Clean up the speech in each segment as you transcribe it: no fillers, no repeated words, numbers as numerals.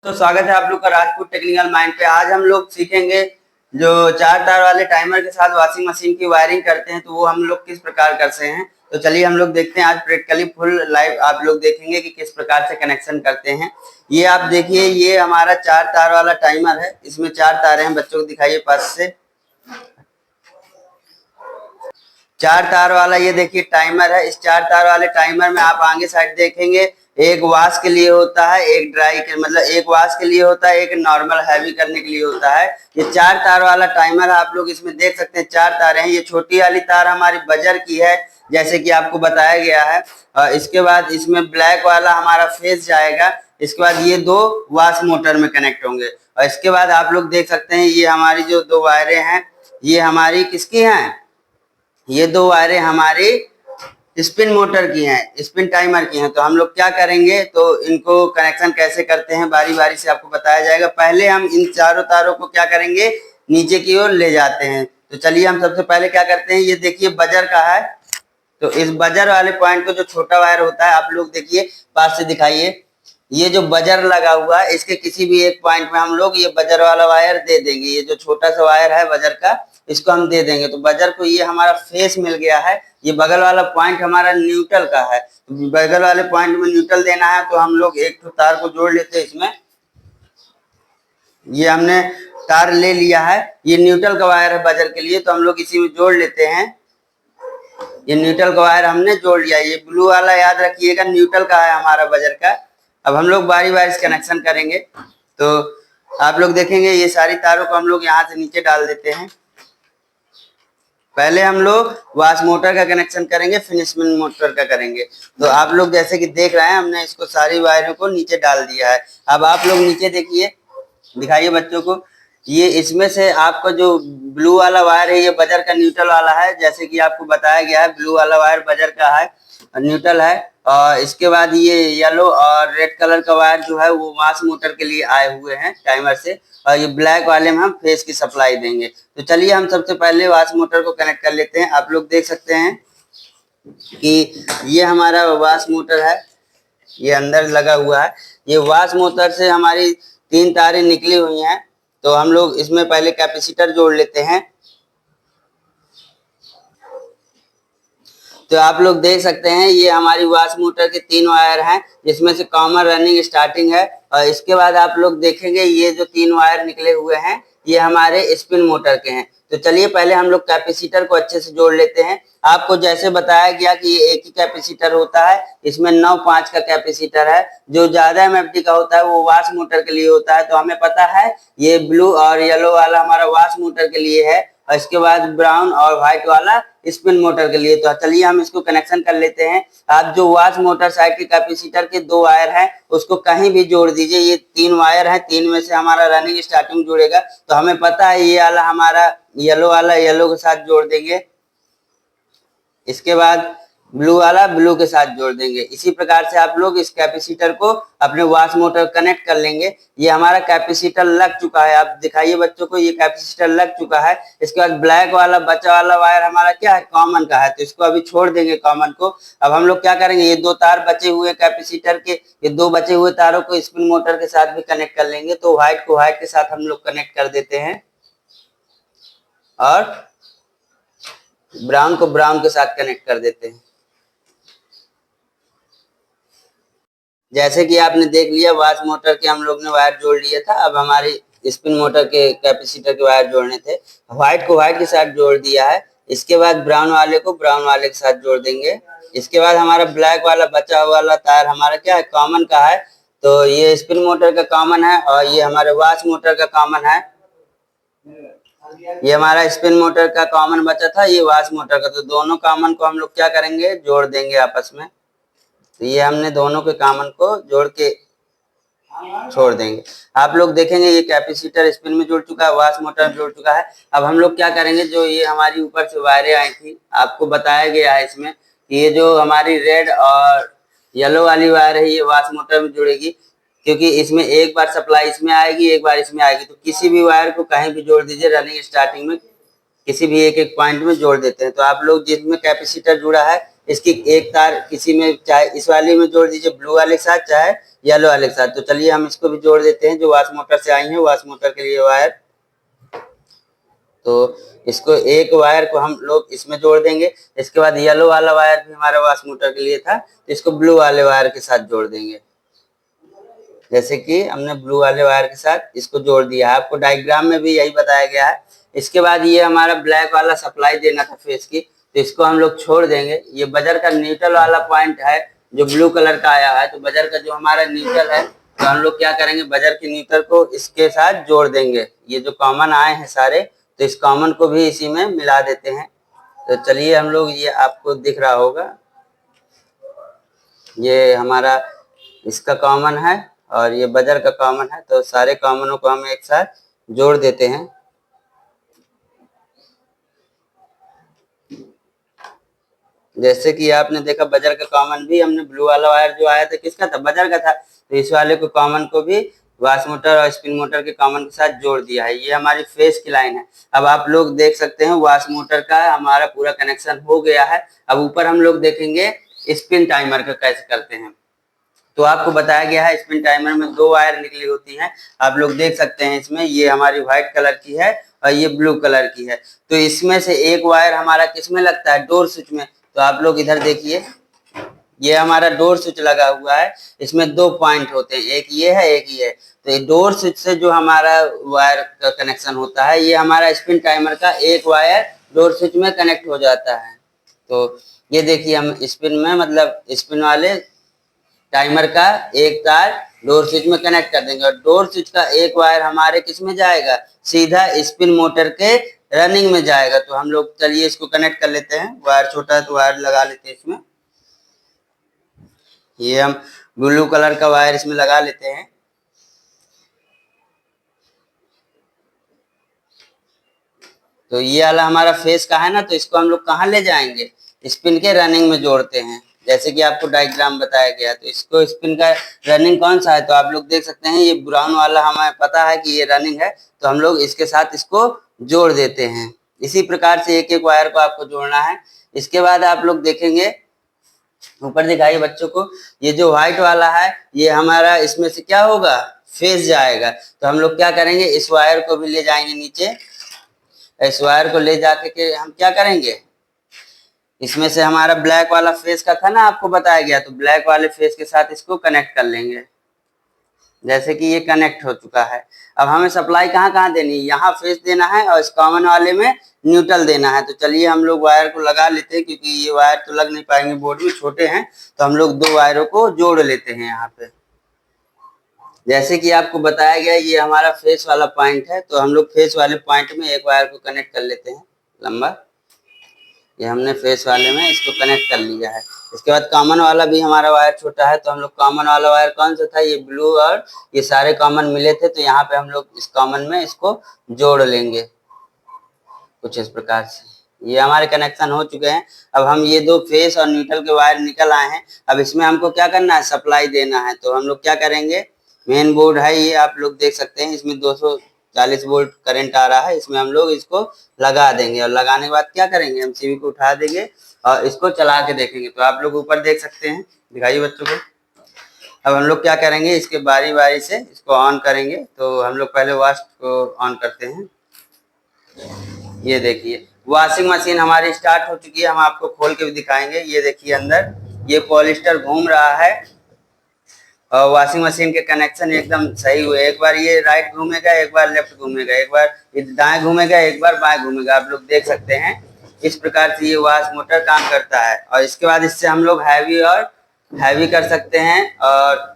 तो स्वागत है आप लोग का राजपूत टेक्निकल माइंड पे। आज हम लोग सीखेंगे जो 4 तार वाले टाइमर के साथ वॉशिंग मशीन की वायरिंग करते हैं तो वो हम लोग किस प्रकार करते हैं। तो चलिए हम लोग देखते हैं आज प्रैक्टिकली फुल लाइव आप लोग देखेंगे कि किस प्रकार से कनेक्शन करते हैं। ये आप देखिए, ये हमारा 4 तार वाला टाइमर है। इसमें 4 तारे हैं, बच्चों को दिखाइए पास से। 4 तार वाला ये देखिए टाइमर है। इस 4 तार वाले टाइमर में आप आगे साइड देखेंगे, एक वॉश के लिए होता है, एक ड्राई के मतलब एक वॉश के लिए होता है, एक नॉर्मल हैवी करने के लिए होता है। ये 4 तार वाला टाइमर आप लोग इसमें देख सकते हैं, 4 तारे हैं। ये छोटी वाली तार हमारी बजर की है, जैसे कि आपको बताया गया है। इसके बाद इसमें ब्लैक वाला हमारा फेस जाएगा। इसके बाद ये दो वॉश मोटर में कनेक्ट होंगे और इसके बाद आप लोग देख सकते हैं ये हमारी जो दो वायरें हैं, ये हमारी किसकी हैं? ये दो वायरें हमारी स्पिन मोटर की हैं, स्पिन टाइमर की हैं। तो हम लोग क्या करेंगे, तो इनको कनेक्शन कैसे करते हैं बारी बारी से आपको बताया जाएगा। पहले हम इन चारों तारों को क्या करेंगे, नीचे की ओर ले जाते हैं। तो चलिए हम सबसे पहले क्या करते हैं, ये देखिए बजर का है। तो इस बजर वाले पॉइंट को जो छोटा वायर होता है, आप लोग देखिए पास से दिखाइए, ये जो बजर लगा हुआ है इसके किसी भी एक पॉइंट में हम लोग ये बजर वाला वायर दे देंगे। ये जो छोटा सा वायर है बजर का, इसको हम दे देंगे। तो बजर को ये हमारा फेस मिल गया है। ये बगल वाला पॉइंट हमारा न्यूट्रल का है। तो बगल वाले पॉइंट में न्यूट्रल देना है तो हम लोग एक तार को जोड़ लेते हैं इसमें। ये हमने तार ले लिया है, ये न्यूट्रल का वायर है बजर के लिए, तो हम लोग इसी में जोड़ लेते हैं। ये न्यूट्रल का वायर हमने जोड़ लिया। ये ब्लू वाला याद रखिएगा, न्यूट्रल का है हमारा बजर का। अब हम लोग बारी बारी से कनेक्शन करेंगे। तो आप लोग देखेंगे ये सारी तारों को हम लोग यहाँ से नीचे डाल देते हैं। पहले हम लोग वॉश मोटर का कनेक्शन करेंगे, फिर स्पिन मोटर का करेंगे। तो आप लोग जैसे कि देख रहे हैं, हमने इसको सारी वायरों को नीचे डाल दिया है। अब आप लोग नीचे देखिए, दिखाइए बच्चों को। ये इसमें से आपका जो ब्लू वाला वायर है ये बजर का न्यूट्रल वाला है, जैसे कि आपको बताया गया है। ब्लू वाला वायर बजर का है, न्यूट्रल है। और इसके बाद ये येलो और रेड कलर का वायर जो है वो वॉश मोटर के लिए आए हुए हैं टाइमर से, और ये ब्लैक वाले में हम फेस की सप्लाई देंगे। तो चलिए हम सबसे पहले वॉश मोटर को कनेक्ट कर लेते हैं। आप लोग देख सकते हैं कि ये हमारा वॉश मोटर है, ये अंदर लगा हुआ है। ये वॉश मोटर से हमारी 3 तारें निकली हुई हैं। तो हम लोग इसमें पहले कैपेसिटर जोड़ लेते हैं। तो आप लोग देख सकते हैं ये हमारी वॉश मोटर के 3 वायर हैं, जिसमें से कॉमन रनिंग स्टार्टिंग है। और इसके बाद आप लोग देखेंगे ये जो 3 वायर निकले हुए हैं ये हमारे स्पिन मोटर के हैं। तो चलिए पहले हम लोग कैपेसिटर को अच्छे से जोड़ लेते हैं। आपको जैसे बताया गया कि ये एक ही कैपेसिटर होता है, इसमें 9-5 का कैपेसिटर है। जो ज्यादा एमएफडी का होता है वो वॉश मोटर के लिए होता है। तो हमें पता है ये ब्लू और येलो वाला हमारा वॉश मोटर के लिए है, और इसके बाद ब्राउन और व्हाइट वाला स्पिन मोटर के लिए। तो चलिए हम इसको कनेक्शन कर लेते हैं। आप जो वॉश मोटर साइड के कैपेसिटर के 2 वायर हैं उसको कहीं भी जोड़ दीजिए। ये 3 वायर हैं, 3 में से हमारा रनिंग स्टार्टिंग जुड़ेगा। तो हमें पता है ये वाला हमारा येलो वाला येलो के साथ जोड़ देंगे, इसके बाद ब्लू वाला ब्लू के साथ जोड़ देंगे। इसी प्रकार से आप लोग इस कैपेसिटर को अपने वॉश मोटर कनेक्ट कर लेंगे। ये हमारा कैपेसिटर लग चुका है, आप दिखाइए बच्चों को, ये कैपेसिटर लग चुका है। इसके बाद ब्लैक वाला बचा वाला वायर हमारा क्या है, कॉमन का है। तो इसको अभी छोड़ देंगे कॉमन को। अब हम लोग क्या करेंगे, ये 2 तार बचे हुए कैपेसिटर के, ये 2 बचे हुए तारों को स्पिन मोटर के साथ भी कनेक्ट कर लेंगे। तो व्हाइट को व्हाइट के साथ हम लोग कनेक्ट कर देते हैं और ब्राउन को ब्राउन के साथ कनेक्ट कर देते हैं। जैसे कि आपने देख लिया वॉश मोटर के हम लोग ने वायर जोड़ लिया था। अब हमारी स्पिन मोटर के कैपेसिटर के वायर जोड़ने थे। व्हाइट को व्हाइट के साथ जोड़ दिया है, इसके बाद ब्राउन वाले को ब्राउन वाले के साथ जोड़ देंगे। इसके बाद हमारा ब्लैक वाला बचा हुआ वाला तार हमारा क्या है, कॉमन का है। तो ये स्पिन मोटर का कॉमन है और ये हमारे वॉश मोटर का कॉमन है। ये हमारा स्पिन मोटर का कॉमन बचा था, ये वॉश मोटर का। तो दोनों कॉमन को हम लोग क्या करेंगे, जोड़ देंगे आपस में। तो ये हमने दोनों के कॉमन को जोड़ के छोड़ देंगे। आप लोग देखेंगे ये कैपेसिटर स्पिन में जुड़ चुका है, वॉश मोटर जुड़ चुका है। अब हम लोग क्या करेंगे, जो ये हमारी ऊपर से वायरें आई थी, आपको बताया गया है इसमें कि ये जो हमारी रेड और येलो वाली वायर है ये वॉश मोटर में जुड़ेगी, क्योंकि इसमें एक बार सप्लाई इसमें आएगी, एक बार इसमें आएगी। तो किसी भी वायर को कहीं भी जोड़ दीजिए, रनिंग स्टार्टिंग में किसी भी एक पॉइंट में जोड़ देते हैं। तो आप लोग जिसमें कैपेसिटर जुड़ा है इसकी एक तार किसी में, चाहे इस वाले में जोड़ दीजिए ब्लू वाले के साथ, चाहे येलो वाले के साथ। तो चलिए हम इसको भी जोड़ देते हैं, जो वाश मोटर से आई है, वाश मोटर के लिए वायर। तो इसको एक वायर को हम लोग इसमें जोड़ देंगे। इसके बाद येलो वाला वायर भी हमारा वाश मोटर के लिए था, तो इसको ब्लू वाले वायर के साथ जोड़ देंगे। जैसे कि हमने ब्लू वाले वायर के साथ इसको जोड़ दिया है, आपको डायग्राम में भी यही बताया गया है। इसके बाद ये हमारा ब्लैक वाला सप्लाई देना था फेस की, तो इसको हम लोग छोड़ देंगे। ये बजर का न्यूट्रल वाला पॉइंट है जो ब्लू कलर का आया है, तो बजर का जो हमारा न्यूट्रल है, तो हम लोग क्या करेंगे, बजर के न्यूट्रल को इसके साथ जोड़ देंगे। ये जो कॉमन आए हैं सारे, तो इस कॉमन को भी इसी में मिला देते हैं। तो चलिए हम लोग, ये आपको दिख रहा होगा, ये हमारा इसका कॉमन है और ये बजर का कॉमन है। तो सारे कॉमनों को हम एक साथ जोड़ देते हैं। जैसे कि आपने देखा, बजर का कॉमन भी हमने ब्लू वाला वायर जो आया था किसका था, बजर का था, तो इस वाले को कॉमन को भी वाश मोटर और स्पिन मोटर के कॉमन के साथ जोड़ दिया है। ये हमारी फेस की लाइन है। अब आप लोग देख सकते हैं वाश मोटर का हमारा पूरा कनेक्शन हो गया है। अब ऊपर हम लोग देखेंगे स्पिन टाइमर का कैसे करते हैं। तो आपको बताया गया है, स्पिन टाइमर में 2 वायर निकली होती हैं, आप लोग देख सकते हैं इसमें, ये हमारी व्हाइट कलर की है और ये ब्लू कलर की है। तो इसमें से एक वायर हमारा किस में लगता है, डोर स्विच में। तो आप लोग इधर देखिए, ये हमारा डोर स्विच लगा हुआ है, इसमें 2 पॉइंट होते हैं, एक ये है एक ये है। तो ये डोर स्विच से जो हमारा वायर का कनेक्शन होता है, ये हमारा स्पिन टाइमर का एक वायर डोर स्विच में कनेक्ट हो जाता है। तो ये देखिए, हम स्पिन में, मतलब स्पिन वाले टाइमर का एक तार डोर स्विच में कनेक्ट कर देंगे और डोर स्विच का एक वायर हमारे किस में जाएगा, सीधा स्पिन मोटर के रनिंग में जाएगा। तो हम लोग चलिए इसको कनेक्ट कर लेते हैं। वायर छोटा है तो वायर लगा लेते हैं इसमें। ये हम ब्लू कलर का वायर इसमें लगा लेते हैं। तो ये वाला हमारा फेस का है ना, तो इसको हम लोग कहाँ ले जाएंगे, स्पिन के रनिंग में जोड़ते हैं, जैसे कि आपको डायग्राम बताया गया। तो इसको स्पिन का रनिंग कौन सा है, तो आप लोग देख सकते हैं ये ब्राउन वाला हमें पता है कि ये रनिंग है, तो हम लोग इसके साथ इसको जोड़ देते हैं। इसी प्रकार से एक एक वायर को आपको जोड़ना है। इसके बाद आप लोग देखेंगे, ऊपर दिखाइए बच्चों को, ये जो व्हाइट वाला है, ये हमारा इसमें से क्या होगा, फेस जाएगा। तो हम लोग क्या करेंगे, इस वायर को भी ले जाएंगे नीचे। इस वायर को ले जाके के हम क्या करेंगे, इसमें से हमारा ब्लैक वाला फेस का था ना, आपको बताया गया, तो ब्लैक वाले फेस के साथ इसको कनेक्ट कर लेंगे। जैसे कि ये कनेक्ट हो चुका है। अब हमें सप्लाई कहाँ कहाँ देनी है, यहाँ फेस देना है और इस कॉमन वाले में न्यूट्रल देना है। तो चलिए हम लोग वायर को लगा लेते हैं, क्योंकि ये वायर तो लग नहीं पाएंगे, बोर्ड में छोटे हैं, तो हम लोग 2 वायरों को जोड़ लेते हैं यहाँ पे। जैसे कि आपको बताया गया, ये हमारा फेस वाला पॉइंट है, तो हम लोग फेस वाले पॉइंट में एक वायर को कनेक्ट कर लेते हैं लंबा। ये हमने फेस वाले में इसको कनेक्ट कर लिया है। इसके बाद कॉमन वाला भी हमारा वायर छोटा है, तो हम लोग कॉमन वाला वायर कौन सा था, ये ब्लू, और ये सारे कॉमन मिले थे, तो यहाँ पे हम लोग इस कॉमन में इसको जोड़ लेंगे कुछ इस प्रकार से। ये हमारे कनेक्शन हो चुके हैं। अब हम ये 2 फेस और न्यूट्रल के वायर निकल आए हैं। अब इसमें हमको क्या करना है, सप्लाई देना है। तो हम लोग क्या करेंगे, मेन बोर्ड है ये, आप लोग देख सकते हैं, इसमें 240 वोल्ट करंट आ रहा है, इसमें हम लोग इसको लगा देंगे और लगाने के बाद क्या करेंगे, एमसीबी को उठा देंगे और इसको चला के देखेंगे। तो आप लोग ऊपर देख सकते हैं, दिखाइए बच्चों को। अब हम लोग क्या करेंगे, इसके बारी बारी से इसको ऑन करेंगे। तो हम लोग पहले वॉश को ऑन करते हैं। ये देखिए, वॉशिंग मशीन हमारी स्टार्ट हो चुकी है। हम आपको खोल के भी दिखाएंगे। ये देखिए, अंदर ये पॉलिस्टर घूम रहा है और वॉशिंग मशीन के कनेक्शन एकदम सही हुए। एक बार ये राइट घूमेगा, एक बार लेफ्ट घूमेगा, एक बार दाएं घूमेगा, एक बार बाएं घूमेगा। आप लोग देख सकते हैं, इस प्रकार से ये वॉश मोटर काम करता है। और इसके बाद इससे हम लोग हैवी कर सकते हैं, और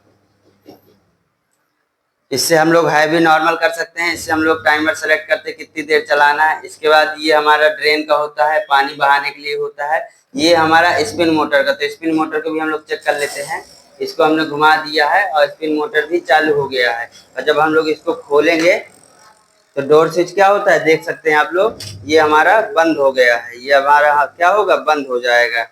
इससे हम लोग हैवी नॉर्मल कर सकते हैं। इससे हम लोग टाइमर सेलेक्ट करते हैं कितनी देर चलाना है। इसके बाद ये हमारा ड्रेन का होता है, पानी बहाने के लिए होता है। ये हमारा स्पिन मोटर का, तो स्पिन मोटर को भी हम लोग चेक कर लेते हैं। इसको हमने घुमा दिया है और स्पिन मोटर भी चालू हो गया है। और जब हम लोग इसको खोलेंगे तो डोर स्विच क्या होता है, देख सकते हैं आप लोग, ये हमारा बंद हो गया है। ये हमारा क्या होगा, बंद हो जाएगा।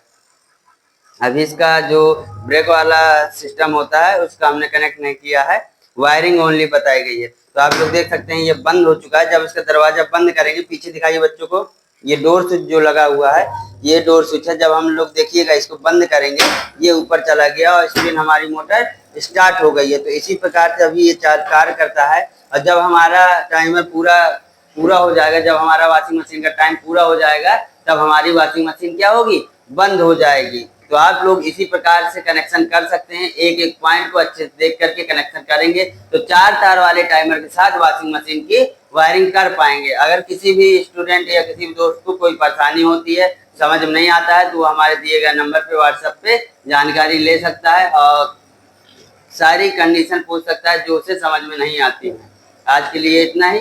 अभी इसका जो ब्रेक वाला सिस्टम होता है उसका हमने कनेक्ट नहीं किया है, वायरिंग ओनली बताई गई है। तो आप लोग देख सकते हैं ये बंद हो चुका है। जब इसका दरवाजा बंद करेंगे, पीछे दिखाइए बच्चों को, ये डोर स्विच जो लगा हुआ है, ये डोर स्विच है। जब हम लोग देखिएगा इसको बंद करेंगे, ये ऊपर चला गया और स्पिन हमारी मोटर स्टार्ट हो गई है। तो इसी प्रकार से अभी ये कार्य करता है। और जब हमारा टाइमर पूरा हो जाएगा, जब हमारा वॉशिंग मशीन का टाइम पूरा हो जाएगा, तब हमारी वॉशिंग मशीन क्या होगी, बंद हो जाएगी। तो आप लोग इसी प्रकार से कनेक्शन कर सकते हैं। एक एक पॉइंट को अच्छे से देख करके कनेक्शन करेंगे तो 4 तार वाले टाइमर के साथ वॉशिंग मशीन की वायरिंग कर पाएंगे। अगर किसी भी स्टूडेंट या किसी भी दोस्त को कोई परेशानी होती है, समझ में नहीं आता है, तो वो हमारे दिए गए नंबर पे व्हाट्सएप पे जानकारी ले सकता है और सारी कंडीशन पूछ सकता है जो उसे समझ में नहीं आती है। आज के लिए इतना ही।